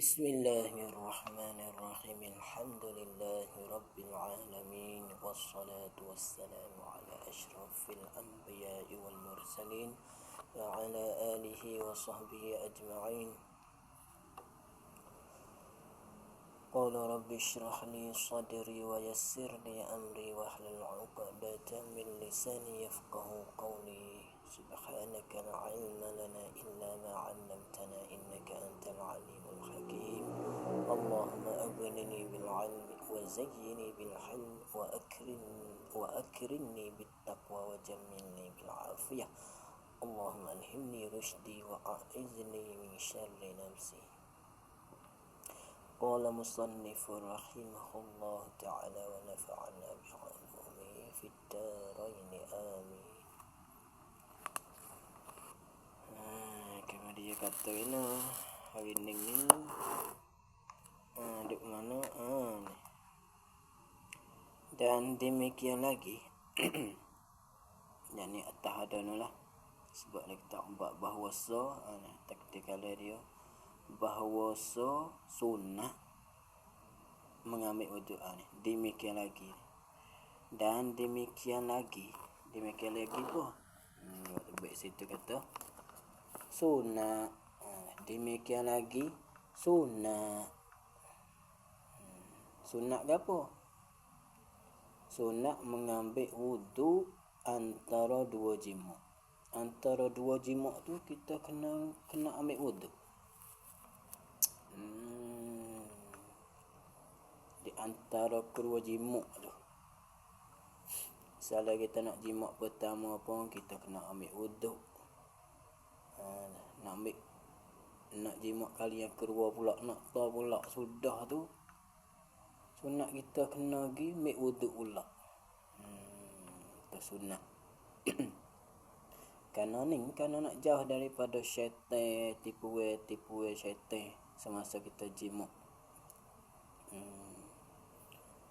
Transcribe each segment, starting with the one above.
Bismillahirrahmanirrahim. Alhamdulillahi rabbil alamin. Wassalatu wassalamu ala asyrafil anbiya'i wal mursalin wa ala alihi wa sahbihi ajma'in. Qala rabbi shrah li sadri wa yassir li amri wa hlul 'uqdatam min lisani yafqahu qawli. Subhanaka la ilma lana illa ma 'allamtana innaka antal alimul hakim. Allahumma aghnini bil 'ilmi wa zayyini bil hilmi wa akrimni bit taqwa wa jammilni bil 'afiyah. Allahumma alhimni rushdi wa a'izni min syarri nafsi. Qala musannifur rahimahullah ta'ala wa nafa'ana bi'ulumihi fid darain amin. Kama dia kata ini hari ni duk mana ni. Dan demikian lagi yang ni atas ada lah sebab dia kata bahawasa taktikal dia bahawasa sunnah mengambil wuduk ni. Demikian lagi dan demikian lagi pun baik situ kata sunnah. Demikian lagi sunnah. Sunnah ke apa? Sunnah mengambil wuduk antara dua jima'. Antara dua jima' tu kita kena ambil wuduk. Di antara kedua jima' tu. Misalnya kita nak jima' pertama pun kita kena ambil wuduk. Nak jima' kali yang kedua pula, nak tahu pula sudah tu sunat kita kena pergi ambil wuduk pula. Itu sunat. Kerana nak jauh daripada syaitan, tipu syaitan semasa kita jima'.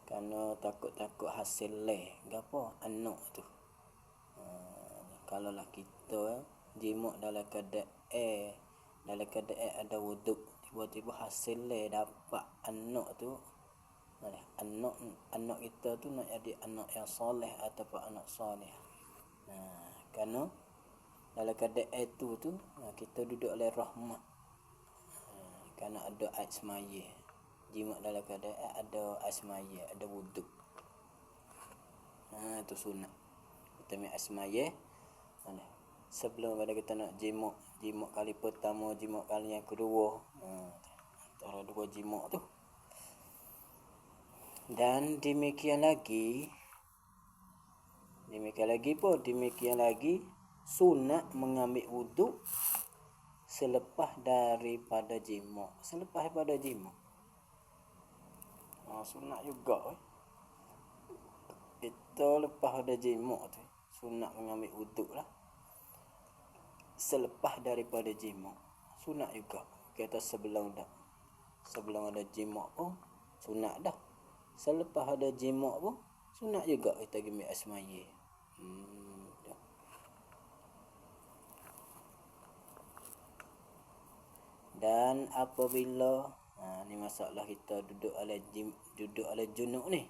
Kerana takut hasil gapo anak tu. Kalau lah kita jima' dalam keadaan ada wuduk, tiba-tiba hasil dapat anak tu, anak kita tu nak jadi anak yang soleh ataupun anak soleh. Kerana dalam keadaan tu kita duduk oleh rahmat. Kerana ada air semaya. Jima' dalam keadaan ada air semaya, ada wuduk. Itu sunat. Kita ambil air semaya. Sebelum pada kita nak jima' kali pertama, jima' kali yang kedua, antara dua jima' tu. Dan demikian lagi sunat mengambil wuduk selepas daripada jima'. Sunat juga. Kita lepas ada jima' tu sunat mengambil wuduk lah. Selepas daripada jima' sunat juga. Kita sebelum ada jima' pun sunat dah. Selepas ada jima' pun sunat juga kita ambil asmaya. Dan apabila ni masalah kita duduk oleh junub ni.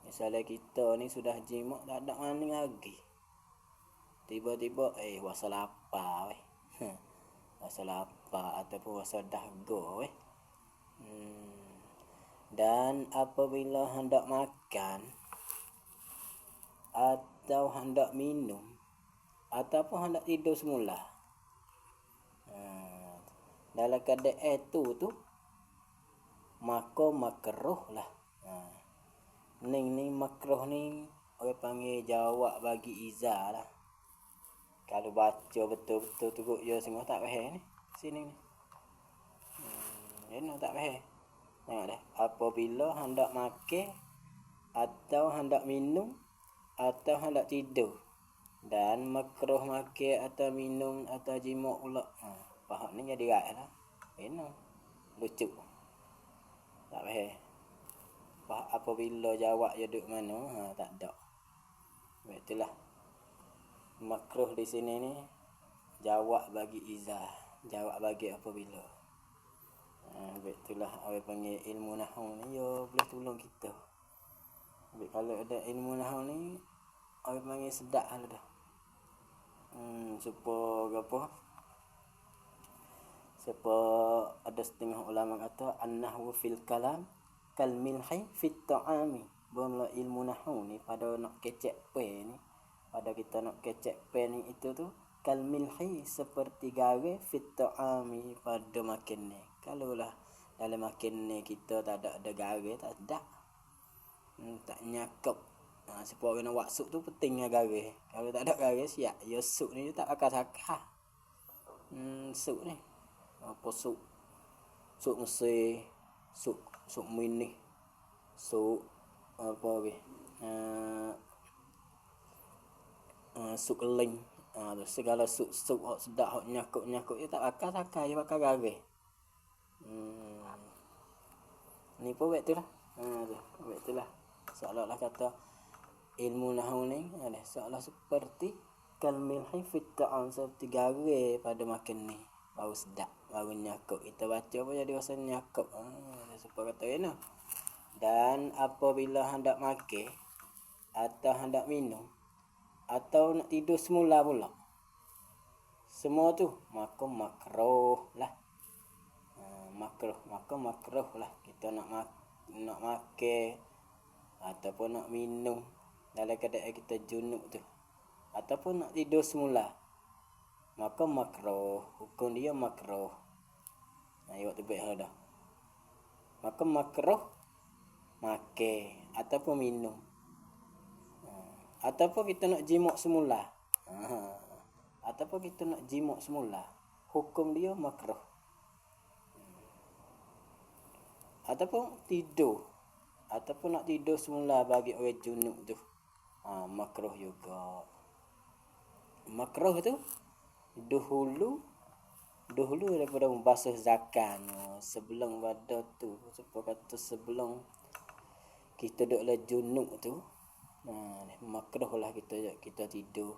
Misalnya kita ni sudah jima' tak ada mana lagi. Tiba-tiba wasa lapar wasa lapar ataupun wasa dahaga Dan apabila hendak makan atau hendak minum ataupun hendak tidur semula, dalam keadaan tu maka makruh lah. Ni makruh ni orang panggil jawab bagi izah lah. Kalau baca betul-betul tu je semua tak faham ni. Sini ni. Tak faham. Tengok dah. Apabila hendak makan atau hendak minum atau hendak tidur dan makruh makan atau minum atau jima' pula. Faham ni jadi right lah. Lucu. Tak faham. Apabila jawab je duduk mana, tak ada. Itulah. Makruh di sini ni jawab bagi izah, jawab bagi apabila. Itulah awak panggil ilmu nahwu ni yo boleh tolong kita. Kalau ada ilmu nahwu ni awak panggil sedak hal dah. Supaya apa? Supaya ada setengah ulama kata an-nahwu fil kalam kal milhi fit ta'ami. Bahawa ilmu nahwu ni pada nak kecek pe ni, pada kita nak kecek pe ni itu tu kal milhi seperti gawe fit ta'ami pada makan ni. Kalau lah dalam makan ni kita tak ada gawe, tak ada. Tak nyakap. Supaya kena buat sup tu pentingnya gawe. Kalau tak ada gawe siap. Ya sup ni tak akan sakah. Sup ni. Apa sup? Sup Mesir, sup Minih, sup apa lagi? Sup Keling. Segala sup sedap hok nyakuk dia tak akan sakah, dia bakal gawe. Ni pun wet tu lah. Wet tu lah. Seolah-olah kata ilmu nahwu ni ada seolah seperti kalmilhi fit ta'am, seperti gawe pada makan ni. Baru sedap, baru nyakuk. Kita baca pun jadi rasa nyakuk. Sebab kata ni. Dan apabila hendak makan atau hendak minum atau nak tidur semula pula, semua tu maka makruh lah. Makruh lah. Kita nak makan ataupun nak minum dalam keadaan kita junub tu, ataupun nak tidur semula, maka makruh. Hukum dia makruh. Waktu baik dah. Maka makruh makan ataupun minum. Ataupun kita nak jimak semula. Ataupun kita nak jimak semula. Hukum dia makruh. Ataupun tidur. Ataupun nak tidur semula bagi orang junub tu. Makruh juga. Makruh tu dahulu daripada membasuh zakat sebelum pada tu, sebab kata sebelum kita duduklah junub tu, makruh lah kita tidur.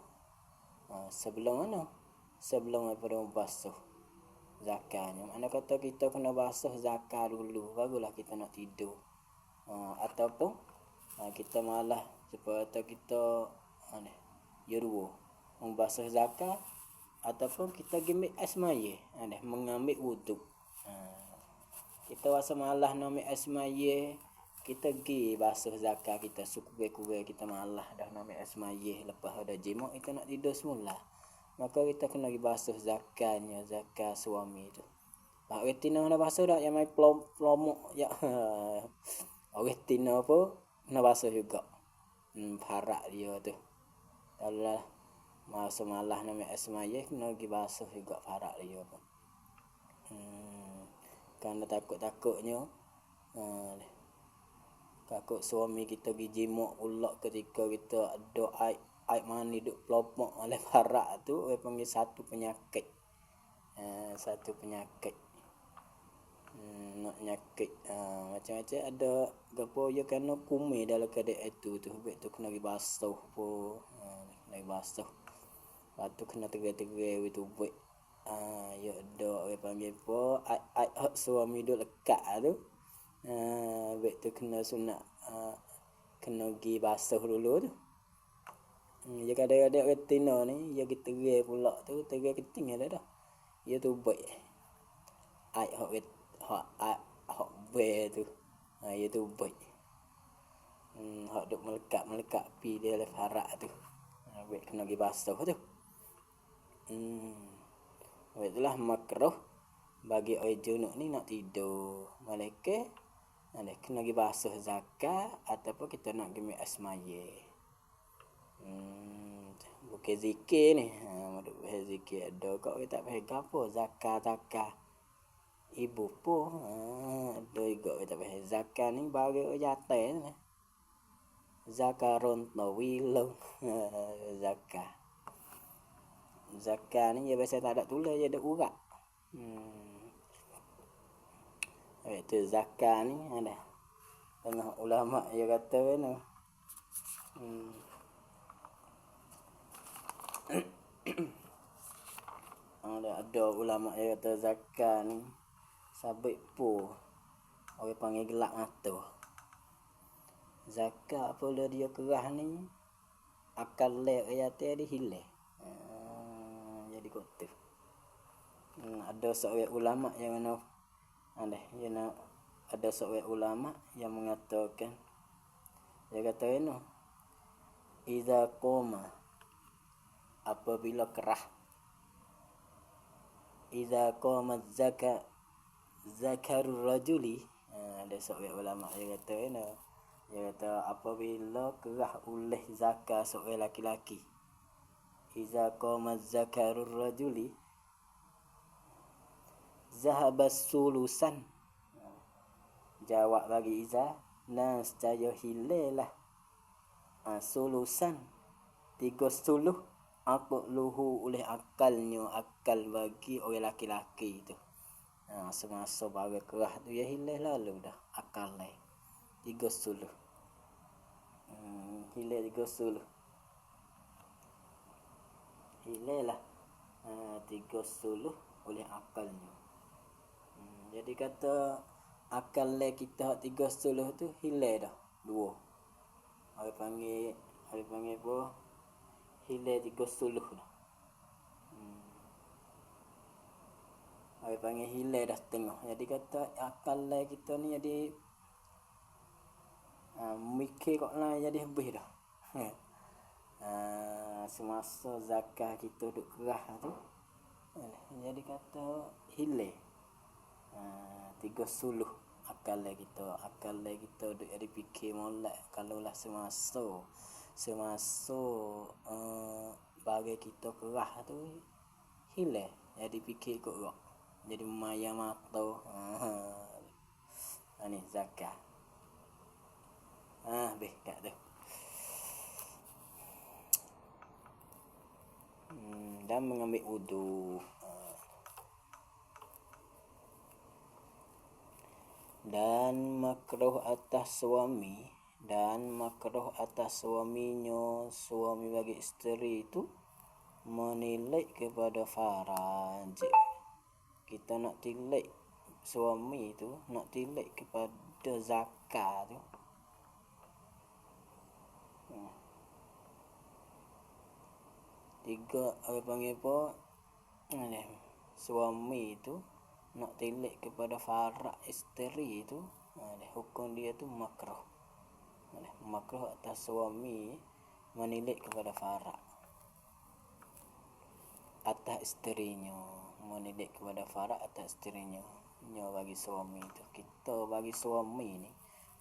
Sebelum mana? Sebelum daripada membasuh zakatnya. Mana kata kita kena basuh zakat dulu barulah kita nak tidur. Ataupun kita malah supaya kita yurwo membasuh zakat, ataupun kita ambil asmaye, mengambil wuduk. Kita rasa malah nak ambil asmaye, kita pergi basuh zakat kita, suku-suku kita malah dah nak ambil asmaye, lepas ada jimat kita nak tidur semula, maka kita kena pergi basuh zakatnya, zakat suami tu. Pak retina dah basuh dah, yang main plomok ya. Retina apa kena basuh juga. Parak dia tu. Kalau masa malah nak ambil asmaye, kena pergi basuh juga parak dia pun. Kerana takut-takutnya takut suami kita pergi jimak pula ketika kita ada air mani duk pelopok oleh parak tu, orang panggil satu penyakit. Satu penyakit. Nak nyakit macam-macam ada gapo ya kena kumir dalam keadaan itu tu. Habis tu kena pergi basuh pun. Kena basuh. Lepas tu kena tegar-tegar itu buat. Ya ada orang panggil apa? Ai suami duk lekat tu. Habis tu kena sunat kena pergi basuh dulu tu. Ya kadang-kadang retina ni ya kita tegar pula tu, tegar keting ada dah. Ya tu buat. Ai hak be tu. Ya tu buat. Hak duk melekat pi dia le farak tu. Habis kena pergi basuh tu. Itulah makruh bagi orang junub ni nak tidur. Malaikat kena pergi basuh zakat ataupun kita nak pergi asmaye. Bukan zikir ni. Maduk zikir ada kau tak faham apa zakat. Ibu pun ada juga tak faham zakat ni bagi orang jatuh ni. Zakarun tawilun. Zakat ni dia biasa tak ada tulis, dia ada urat. Itu zakat ni ada. Tengah ulama dia kata ni. Ada ulama dia kata zakat ni sabit po orang panggil gelap mata. Zakat pula dia kerah ni akal lek ayat dia hilang. Jadi kot tu. Ada seorang ulama yang mana ada seorang ulama yang mengatakan, dia kata ini iza qoma, apabila kerah, iza qama zakarur rajuli, ada seorang ulama dia kata ini, dia kata apabila kerah oleh zakat seorang laki-laki, iza qama zakarur rajuli zahabas sulusan. Jawab bagi Iza, nascaya hilelah sulusan 30 luhu oleh akalnya, akal bagi orang laki-laki tu. Semasa bagi kerah tu ya hilang lalu dah akal ni 30. Hilang 30. Hilang lah 30 oleh akalnya. Jadi kata akal kita 30 tu hilang dah. 2. Orang panggil apa? Hilang 30 dah. Orang panggil hilang dah setengah. Jadi kata akal kita ni jadi mikir kok lah jadi habis dah. Semasa zakat kita duk kerah tu, jadi kata hilang 30 akal kita duk jadi fikir molek kalau lah semasa bagi kita kerah tu hilang jadi fikir kok rock jadi maya mata. Ni zakat beh kat tu. Dan mengambil wudu. Dan makruh atas suami, dan makruh atas suaminya, suami bagi isteri itu menilai kepada faraj. Kita nak tilai suami itu, nak tilai kepada zakat tu. Tiga apa panggil apa? Suami itu nak tilai kepada faraj isteri itu, hukum dia tu makruh. Makruh atas suami menilai kepada faraj atas isterinya, menilai kepada faraj atas isterinya. Nya bagi suami itu, kita bagi suami ni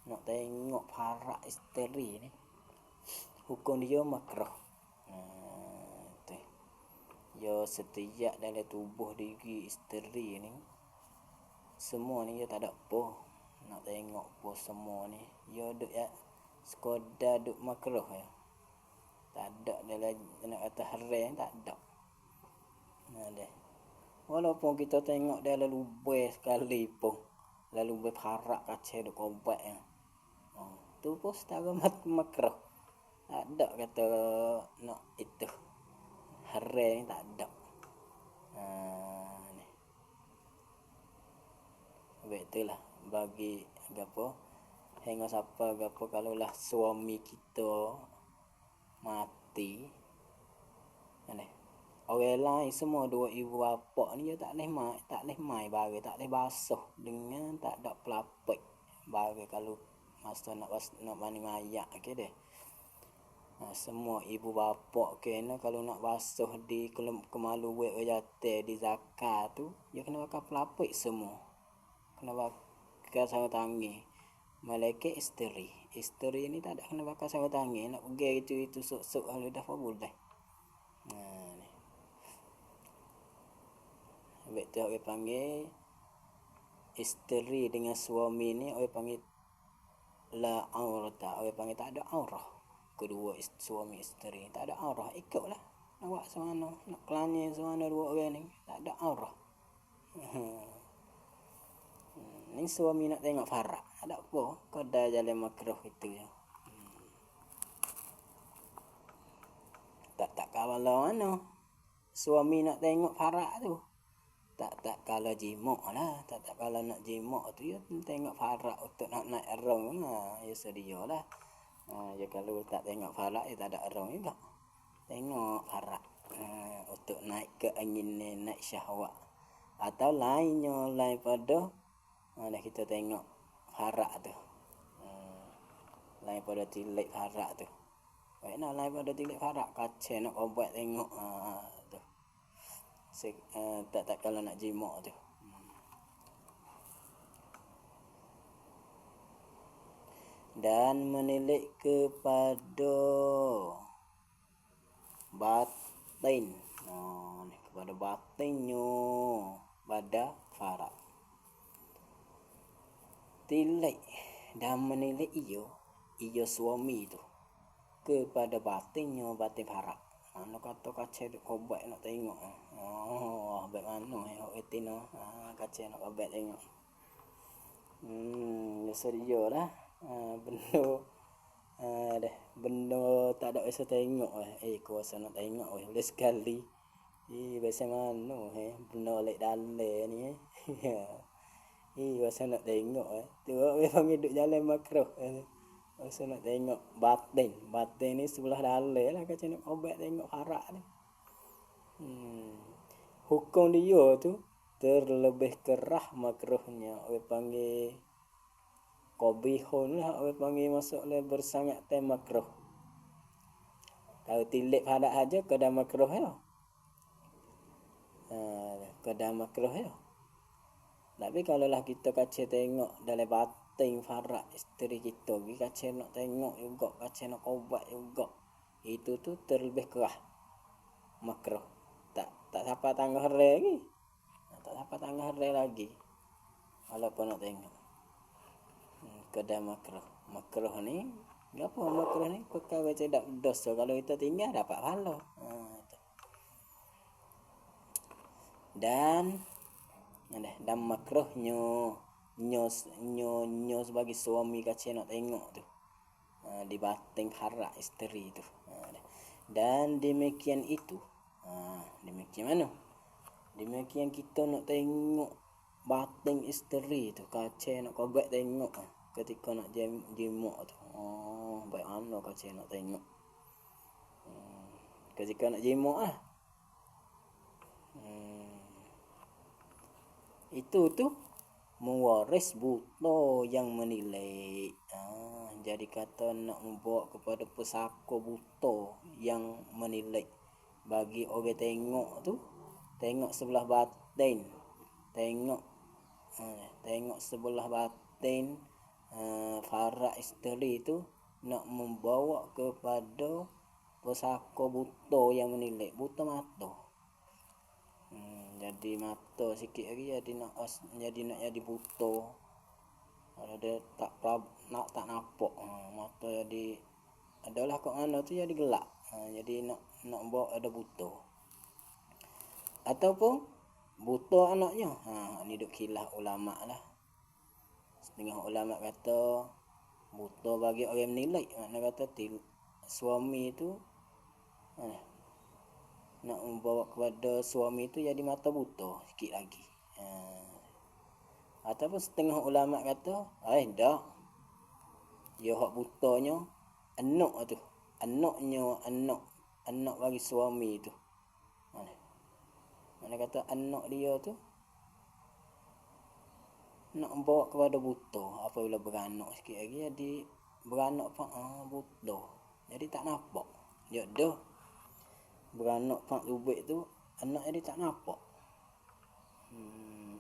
nak tengok faraj isteri ni, hukum dia makruh. Ya setiap dalam tubuh diri isteri ni semua ni dia tak ada apa nak tengok apa semua ni, dia duk ya sekadar duk makruh ya, tak ada dalam nak kata haram, tak ada. Walaupun kita tengok dia lalu lubai sekali pun, lalu lubai harak kaca duk kobat ya, tu pun setara makruh, tak ada kata nak itu haram, tak ada. Betul lah bagi gapo hingga siapa gapo kalau lah suami kita mati, orang lain semua dua ibu bapa ni dia tak leh mai bagi, tak leh basuh dengan tak ada pelapik bagi kalau masa nak mani mayat ke deh. Semua ibu bapa kena kalau nak basuh di kemalu buat jate di zakat tu, dia kena pakai pelapik semua. Kena pakai sarung tangan. Malaikat isteri ni tak ada kena pakai sarung tangan, nak pergi itu sok-sok kalau dah boleh. Ni. Habis tu orang panggil isteri dengan suami ni orang panggil la aurata, orang panggil tak ada aurah. Kedua suami isteri tak ada aurah, ikutlah nak buat semana, nak kelani semana dua orang ni tak ada aurah. Ni suami nak tengok faraj, ada apa? Kau dah jalan makruh itu ya. Tak kawan lawan no. Suami nak tengok faraj tu. tak kalau jimok lah, tak kalau nak jimok tu ya tengok farak untuk nak naik erong ya sedia lah. Ya kalau tak tengok farak ya tak ada erong juga. Tengok farak untuk naik keinginan, naik syahwat. Atau lainnya lain pada kita tengok farak tu. Lain pada tilik farak tu. Baik nak lain pada tilik farak kaca nak obat tengok tu. Tak kalau nak jimok tu. Dan menilik kepada batin. Kepada batinnya pada farak. Tilik dan menilik iyo suami tu kepada batinnya batin farak. Nak kata kaca obat nak tengok. Baik mana etina kaca nak obat tengok. Sedia lah. Benda tak ada biasa tengok kuasa nak tengok boleh sekali. Biasa mana benda lek dalai ni biasa nak tengok tu memang hidup jalan makruh. Biasa nak tengok batin ni sebelah dalai lah kaca nak obat tengok farak ni. Hukum dia tu terlebih kerah makruhnya orang panggil qabihun lah, orang panggil masuk le bersangat tem makruh. Kalau tilik farak aja kadang makruh ya. Kadang makruh ya. Tapi kalau lah kita kaca tengok dalam batin farak isteri kita, kaca nak tengok juga, kaca nak obat juga. Itu tu terlebih kerah makruh. Tak sampai tanggal hari lagi. Tak sampai tanggal hari lagi. Walaupun nak tengok. Kedai makruh. Makruh ni, apa makruh ni? Perkara tidak dosa. Kalau kita tinggal dapat pahala. Dan makruhnya nyo sebagai suami kaca nak tengok tu. Di batin farak isteri tu. Dan demikian itu. Demikian mana? Demikian kita nak tengok batin isteri tu kaca nak kobat tengok ketika nak jimok tu. Baik mana kaca nak tengok. Ketika nak jimok itu tu mewaris buta yang menilai. Jadi kata nak membawa kepada pesaka buta yang menilai. Bagi orang tengok tu, tengok sebelah batin, tengok sebelah batin farak isteri tu nak membawa kepada pesaka buta yang menilai, buta mata. Jadi mata sikit lagi nak jadi buta. Kalau dia tak nampak mata jadi adalah kat mana tu jadi gelap. Jadi nak bawa ada buta. Ataupun buta anaknya. Ni duk khilaf ulama lah. Setengah ulama kata buta bagi orang menilai. Makna kata suami tu nak membawa kepada suami tu jadi mata buta sikit lagi. Ataupun setengah ulama kata dak. Dia hak butanya anak tu. Anak bagi suami tu. Mana kata anak dia tu nak bawa kepada buta. Apabila beranak sikit lagi jadi beranak pak buta. Jadi tak nampak. Dia dah beranak pak lubik tu anak jadi tak nampak.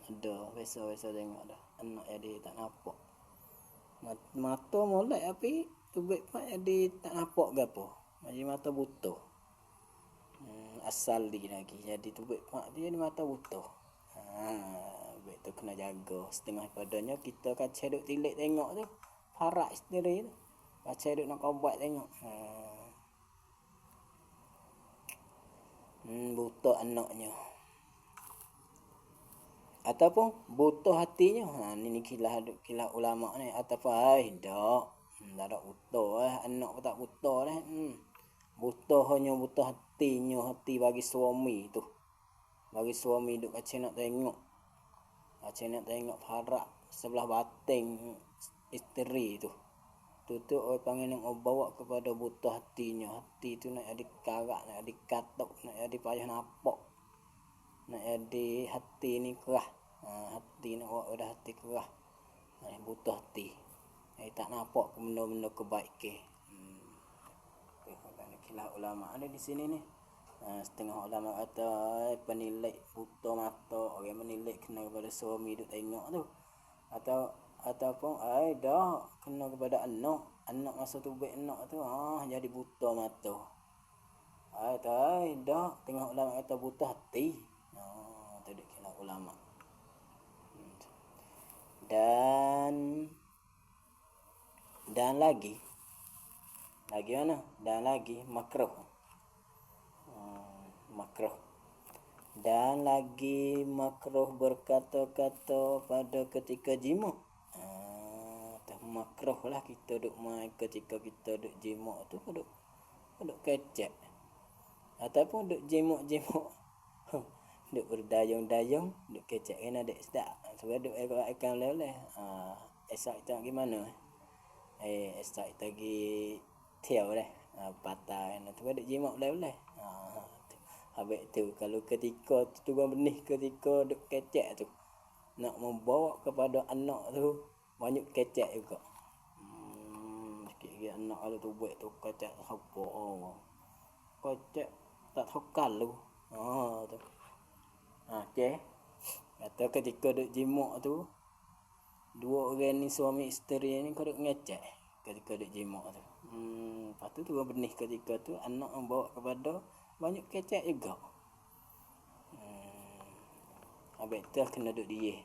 Ada biasa tengok dah. Anak jadi tak nampak. Mata molek tapi tubik pak jadi tak nampak gapo. Jadi mata buta. Asal dia lagi. Jadi tubik pak dia jadi mata buta. Baik tu kena jaga. Setengah padanya kita kaca duk tilik tengok tu. Farak isteri tu. Kaca duk nak ubat tengok. Buta anaknya. Ataupun buta hatinya. Ni kilah ulama ni. Ataupun dak. Tak ada buta anak pun tak buta dah. Buta hanya buta hatinya, hati bagi suami tu. Bagi suami duk kacau nak tengok. Kacau nak tengok parak sebelah batin isteri tu. Tu orang panggil nak bawa kepada butuh hatinya. Hati tu nak jadi karak, nak jadi katuk, nak jadi payah napak. Nak jadi hati ni kerah. Hati nak bawa pada hati kerah. Butuh hati. Tak nampak benda-benda kebaikan. Khilaf ulama ada di sini ni. Setengah ulama kata penilai buta mata, orang menilai kena kepada suami duk tengok tu. Ataupun dah kena kepada anak masa tu baik anak tu jadi buta mata. Dah tengah ulama kata buta hati. Tu dak khilaf ulama. Dan lagi mana? Dan lagi makruh. Makruh. Dan lagi makruh berkata-kata pada ketika jima. Makruh lah kita duk main ketika kita duk jima tu duk kecek. Ataupun duk jima-jima. Duk berdayung-dayung, duk kecek kena dek sedap. Sebab duk akan leleh. Esok kita gimana? Esok kita pergi tiaw dah. Patah tu duk jima boleh-boleh. Habis tu kalau ketika tu benih ketika duk kecek tu nak membawa kepada anak tu banyak kecek juga. Sikit anak kalau tu buat tu kecek apa kecek tak tahu kalau tu. Okey. Kata ketika duk jimak tu dua orang ni suami isteri ni kau duk ngecek ketika duk jimak tu. Lepas tu benih ketika tu anak membawa kepada banyak kecek juga. Habis tu kena duduk dia.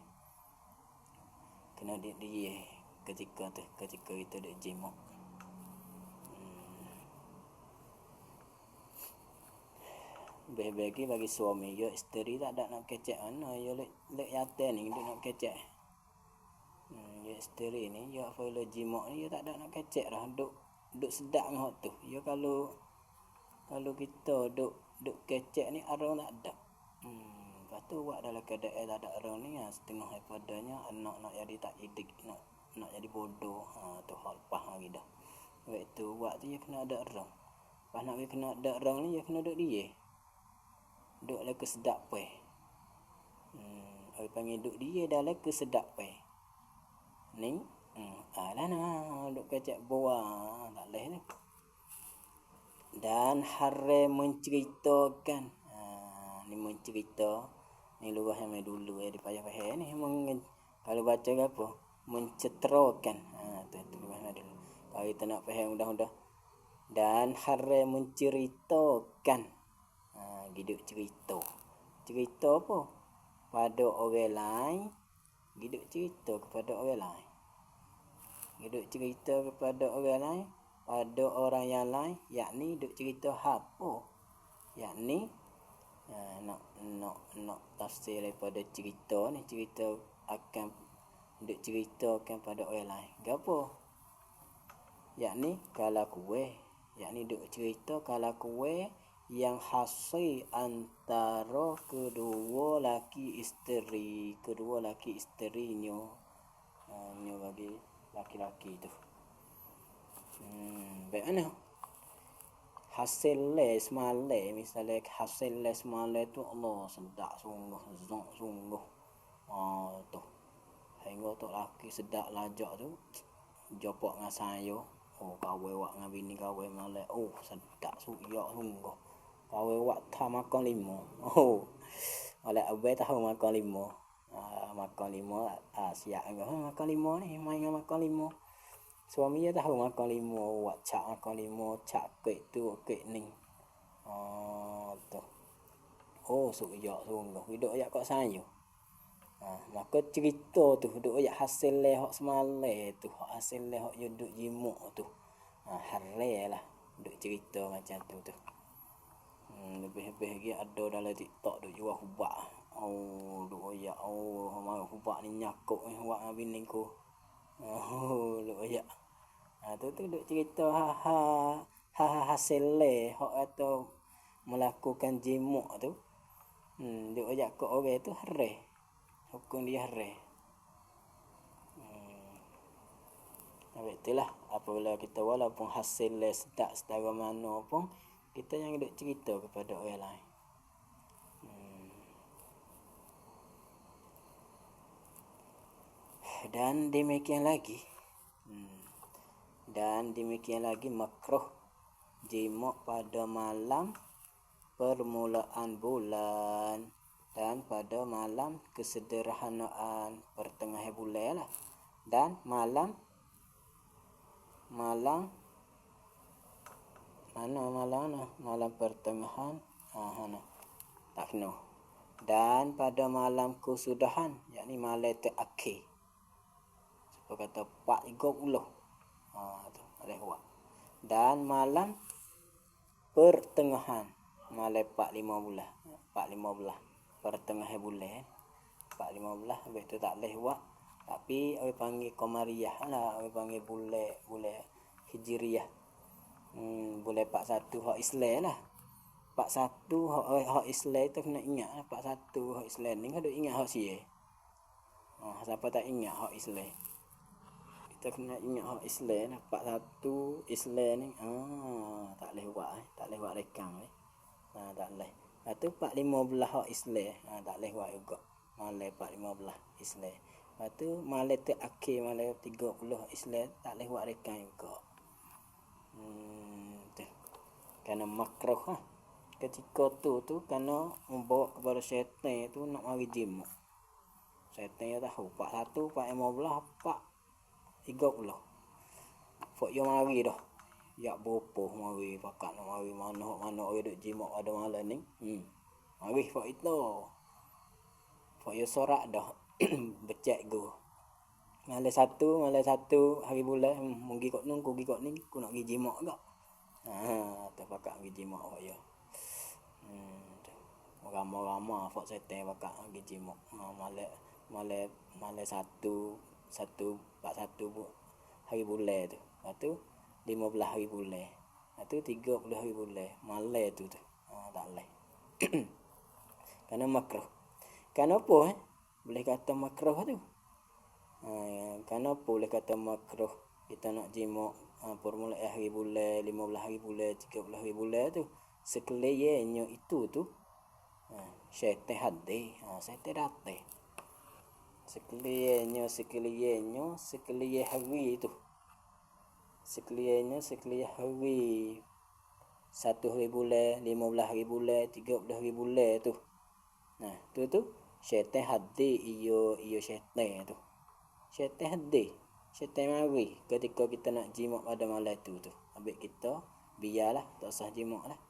Kena duduk dia ketika kita duduk jimak. Bagi suami yo isteri tak ada nak kecek ana yo lek yate ni duk nak kecek. Yo isteri ni yo apabila jimak ni yo tak ada nak kecek dah duk sedap ngok tu. Yo kalau kita duk kecek ni arang tak ada. Lepas tu buat dalam keadaan tak ada arang ni setengah daripadanya anak nak jadi tak idik, nak jadi bodoh. Tu hal pah lagi dah. Sebab tu buat tu dia kena ada arang. Pas nak kena ada arang ni dia kena duk dia. Duk lah kesedap pe. Orang panggil duk dia dah lah kesedap pe. Ni alah nak duk kecek buah tak leh tu. Dan haram menceritakan. Ni mencerita ni luah yang dulu di payah-payah ni kalau baca apa menceterakan. Tu luah dulu. Kalau kita nak faham mudah-mudah. Dan haram menceritakan. Hidup cerita apa pada orang lain, hidup cerita kepada orang lain, hidup cerita kepada orang lain pada orang yang lain, yakni hidup cerita apa, yakni nak tafsir daripada cerita ni, cerita akan hidup ceritakan pada orang lain gapo, yakni kalau kuwe, yakni hidup cerita kalau kuwe yang hasil antara kedua laki isterinya nyo bagi laki-laki tu. Baik mana hasil les male, misalnya hasil les male tu Allah sedap sungguh tu hingga tu laki sedap lajak tu jopok dengan saya kawe wak dengan bini kawe male sedap suyak sungguh. Kawe wak tak makan lima. Oleh abai tahu makan lima. Makan lima siap enggak makan lima ni main dengan makan lima. Suami dia tahu makan lima, wak cak makan lima, cak kek tu kek ni. Tu. Suyak sungguh. Hidup ayak kat saya. Maka cerita tu hidup ayak hasil leh hak semale tu, hak hasil leh hak duduk jimak tu. Harai lah duk cerita macam tu. Lebih-lebih lagi ada dalam TikTok duk jual hubak. Duk ayak hubak ni nyakuk ni hubak dengan bini ku. Duk ayak. Tu duk cerita hasil leh hak atau melakukan jimak tu. Duk ajak kok orang tu haram. Hukum dia haram. Habis itulah apabila kita walaupun hasil sedap setara mana pun, kita jangan duk cerita kepada orang lain. Dan demikian lagi makruh jima' pada malam permulaan bulan dan pada malam kesederhanaan pertengahan bulan lah. Dan malam mana malam pertengahan tak kena. Dan pada malam kesudahan, yakni malam terakhir, siapa kata 4:30 tu ada buat. Dan malam pertengahan, malam 4:15 pertengahan bulan 4:15, habis tu tak boleh buat. Tapi orang panggil Qamariyah lah, orang panggil bulan Hijriyah. Bulan 41 hak Islam lah. 41 hak Islam tu kena ingat lah. 41 hak Islam ni kena ingat hak Syiah. Siapa tak ingat hak Islam, kita kena ingat hak Islam lah. 41 Islam ni tak boleh buat rekam ni. Tak boleh. Lepas tu 4:15 hak Islam, tak boleh buat juga. Malam 4:15 Islam. Lepas tu malam terakhir, malam 30 Islam, tak boleh buat rekam juga. Tu. Kerana makruh lah. Ketika tu kerana membawa kepada syaitan tu nak mari jima'. Syaitan dia tahu 41, 4:15, 4:30. Fak dia mari dah. Ya berupuh mari pakat nak mari mana orang duk jima' pada malam ni. Mari fak itu. Fak dia sorak dah. Becek go. Malam satu hari bulan pergi kok nun, pergi kok ni, aku nak pergi jima' gak. Tak pakat pergi jima' fak dia. Ramai-ramai fak setan pakat pergi jima'. Malam 1 hari bulan tu. Lepas tu 15 hari bulan. Lepas tu 30 hari bulan. Malam tu. Tak boleh. Kerana makruh. Kenapa boleh kata makruh tu? Kenapa boleh kata makruh kita nak jima' permulaan hari bulan, 15 hari bulan, 30 hari bulan tu? Sekaliannya itu tu syaitan hadir. Syaitan datang. Sekalian hari tu. Sekalian hari 1 hari bulan, 15 hari bulan, 30 hari bulan tu. Tu syaitan hadir, iyo syaitan tu. Syaitan hadir. Syaitan mari ketika kita nak jima' pada malam tu. Habis kita biarlah, tak usah jima' lah.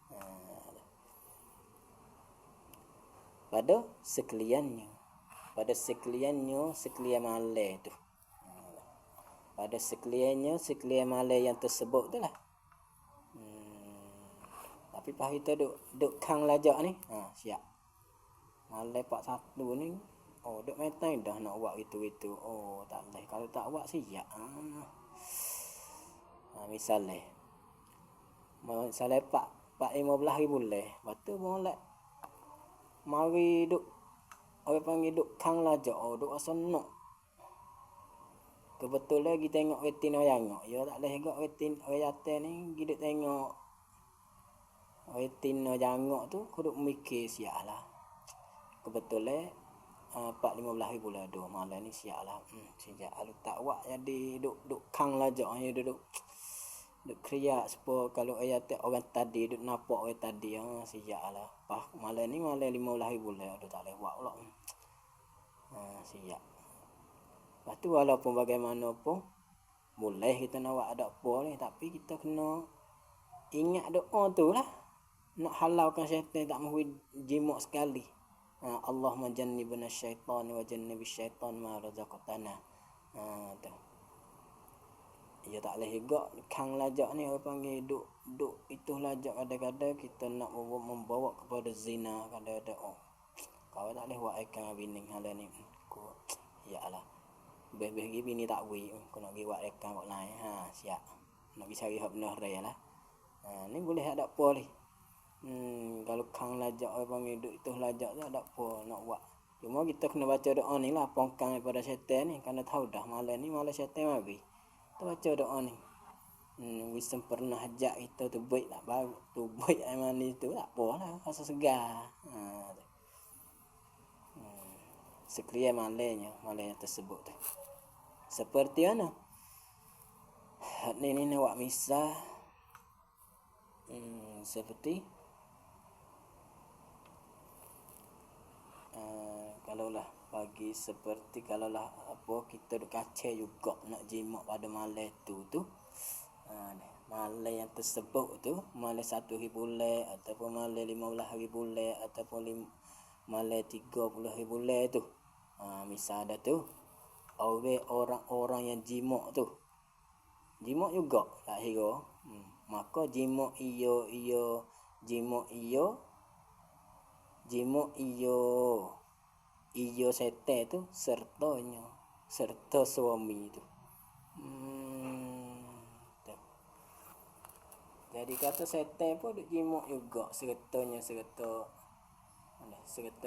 Pada sekalian malam tu. Pada sekalian malam yang tersebut tu lah. Tapi pas kita duk kang lajak ni, siap. Malam 41 ni, duk main time dah nak buat gitu-gitu. Tak boleh. Kalau tak buat siap. Misalnya 4:15 hari bulan. Lepas tu molek mari duk orang panggil duk kang lajak, duk rasa nak. Kebetulan kita tengok retin orang jangak. Ya tak boleh gak retin orang jatuh ni, kita tengok retin orang jangak tu kau duk mikir siap lah. Kebetulan 4:15 hari bulan 2 malam ni siap lah. Sejak kalau tak buat jadi duk kang lajak ni, duk kriak supaya kalau orang tadi duk nampak orang tadi sejak lah. Pas malam ni malam 15 hari bulan tak boleh buat pula. Siap. Lepas tu walaupun bagaimanapun boleh kita nak buat ada apa ni, tapi kita kena ingat doa tu lah. Nak halaukan syaitan tak mahu jima' sekali. Allahumma jannibna syaitan wa jannibis syaitan ma razaqtana. Tu. Ya tak boleh juga kang lajak ni orang panggil duk itu lajak kadang-kadang kita nak membawa kepada zina kadang-kadang. Kau tak boleh buat ikan bini hal ni. Yalah. Beh-beh bini tak wi, kau nak pergi buat ikan buat lain. Siap. Nak pergi cari hak benar raya lah. Ni boleh ada apa ni. Kalau kang lajak orang panggil duk itu lajak tu tak apa nak buat. Cuma kita kena baca doa ni lah pongkang daripada syaitan ni, kerana tahu dah malam ni malam syaitan mari. Kita baca doa ni. Bisa pernah ajak kita tu baik tak baru tu baik air manis tu tak apa lah, rasa segar. Sekalian malainya tersebut tu. Seperti mana? Ni awak misal seperti kalaulah bagi seperti kalaulah apa kita duk kacau juga nak jimat pada malam tu malam yang tersebut tu malam 1 hari bulan ataupun malam 15 hari bulan ataupun malam 30 hari bulan tu, misal ada tu orang-orang yang jimat tu jimat juga tak hira, maka jimat iyo setan tu serta suami tu. Jadi kata setan pun duk jimat juga serta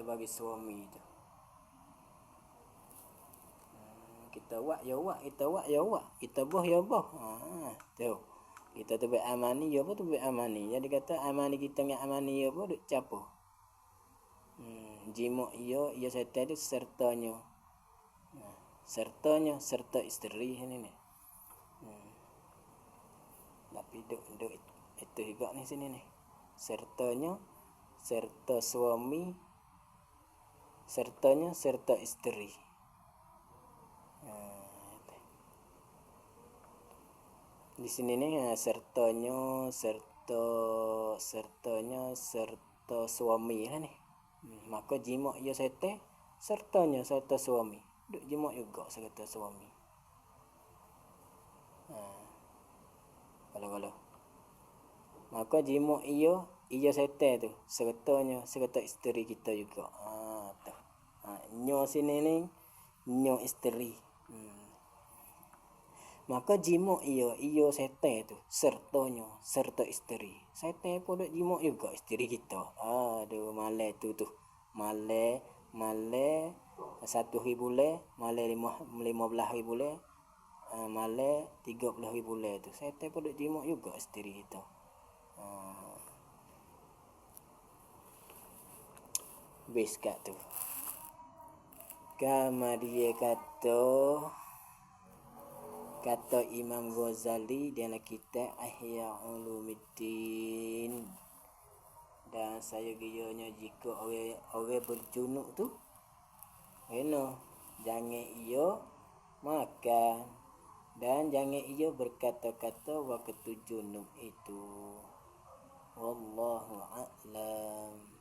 bagi suami tu. Kita buat ya buat, kita boh ya boh. Tu. Kita tu buat amani ya apa tu buat amani. Jadi kata amani kita dengan amani ya apa duk campur. Jimat ia setan tu serta isteri ni. Tapi duk itu juga ni sini ni. Serta suami, serta isteri. Di sini ni serta suami lah ni. Maka jimat ia setan serta suami. Duk jimat juga serta suami. Kalau maka jimat ia setan tu serta isteri kita juga. Nyo sini ni nyo isteri. Maka jimat ia setan tu serta isteri. Setan pun duk jimat juga isteri kita. Aduh malam tu malam 1 hari bulan, malam 15 hari bulan, malam 30 hari bulan tu. Setan pun duk jimat juga isteri kita. Bes kat tu. Dia kata Imam Ghazali dalam kitab Ihya Ulumuddin. Dan saya kiranya jika orang berjunuk tu jangan ia makan dan jangan ia berkata-kata waktu junuk itu. Wallahu a'lam.